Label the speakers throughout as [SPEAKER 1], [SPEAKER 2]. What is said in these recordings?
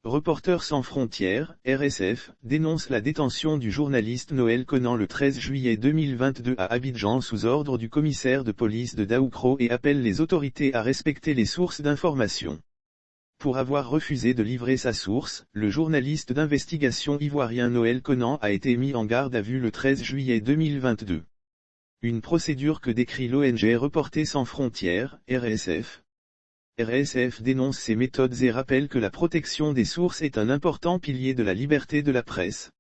[SPEAKER 1] Reporters sans frontières, RSF, dénonce la détention du journaliste Noël Conan le 13 juillet 2022 à Abidjan sous ordre du commissaire de police de Daoukro et appelle les autorités à respecter les sources d'information. Pour avoir refusé de livrer sa source, le journaliste d'investigation ivoirien Noël Conan a été mis en garde à vue le 13 juillet 2022. Une procédure que décrit l'ONG Reporters sans frontières, RSF. RSF dénonce ces méthodes et rappelle que la protection des sources est un important pilier de la liberté de la presse.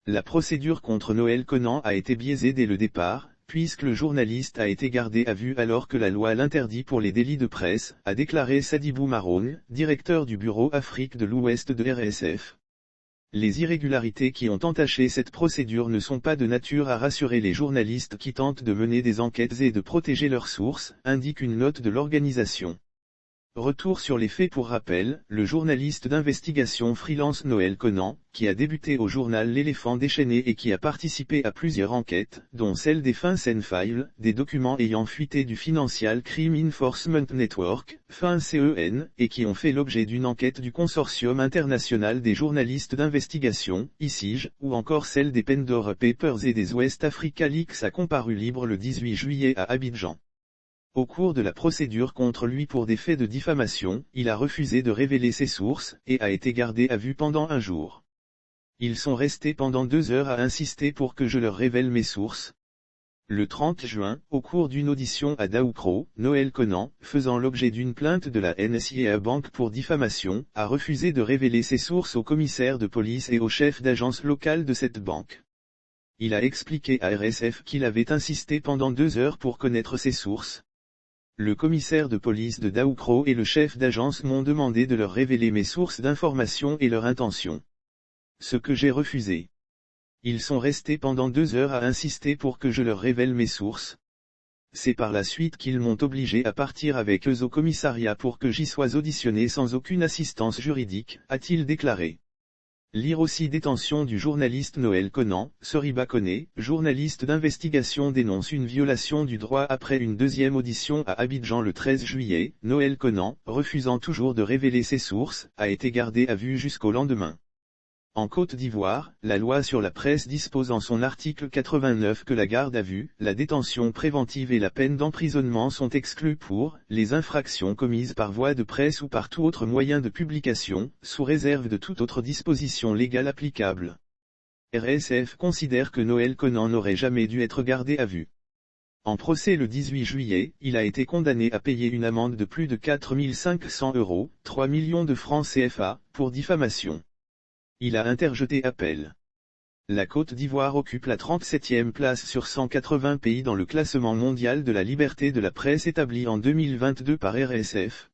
[SPEAKER 1] La procédure contre Noël Conan a été biaisée dès le départ, puisque le journaliste a été gardé à vue alors que la loi l'interdit pour les délits de presse, a déclaré Sadibou Maroun, directeur du bureau Afrique de l'Ouest de RSF. Les irrégularités qui ont entaché cette procédure ne sont pas de nature à rassurer les journalistes qui tentent de mener des enquêtes et de protéger leurs sources, indique une note de l'organisation. Retour sur les faits pour rappel, le journaliste d'investigation freelance Noël Conan, qui a débuté au journal L'Éléphant déchaîné et qui a participé à plusieurs enquêtes, dont celle des FinCEN des documents ayant fuité du Financial Crime Enforcement Network, FinCEN, et qui ont fait l'objet d'une enquête du Consortium international des journalistes d'investigation, ICIJ, ou encore celle des Pandora Papers et des West Africa Leaks a comparu libre le 18 juillet à Abidjan. Au cours de la procédure contre lui pour des faits de diffamation, il a refusé de révéler ses sources, et a été gardé à vue pendant un jour. Ils sont restés pendant 2 heures à insister pour que je leur révèle mes sources. Le 30 juin, au cours d'une audition à Daoukro, Noël Conan, faisant l'objet d'une plainte de la NSIA Bank pour diffamation, a refusé de révéler ses sources au commissaire de police et au chef d'agence locale de cette banque. Il a expliqué à RSF qu'il avait insisté pendant 2 heures pour connaître ses sources. Le commissaire de police de Daoukro et le chef d'agence m'ont demandé de leur révéler mes sources d'information et leur intention. Ce que j'ai refusé. Ils sont restés pendant 2 heures à insister pour que je leur révèle mes sources. C'est par la suite qu'ils m'ont obligé à partir avec eux au commissariat pour que j'y sois auditionné sans aucune assistance juridique, a-t-il déclaré. Lire aussi détention du journaliste Noël Conan, Soriba Koné, journaliste d'investigation dénonce une violation du droit après une deuxième audition à Abidjan le 13 juillet, Noël Conan, refusant toujours de révéler ses sources, a été gardé à vue jusqu'au lendemain. En Côte d'Ivoire, la loi sur la presse dispose en son article 89 que la garde à vue, la détention préventive et la peine d'emprisonnement sont exclus pour les infractions commises par voie de presse ou par tout autre moyen de publication, sous réserve de toute autre disposition légale applicable. RSF considère que Noël Conan n'aurait jamais dû être gardé à vue. En procès le 18 juillet, il a été condamné à payer une amende de plus de 4 500 €, 3 millions de francs CFA, pour diffamation. Il a interjeté appel. La Côte d'Ivoire occupe la 37e place sur 180 pays dans le classement mondial de la liberté de la presse établi en 2022 par RSF.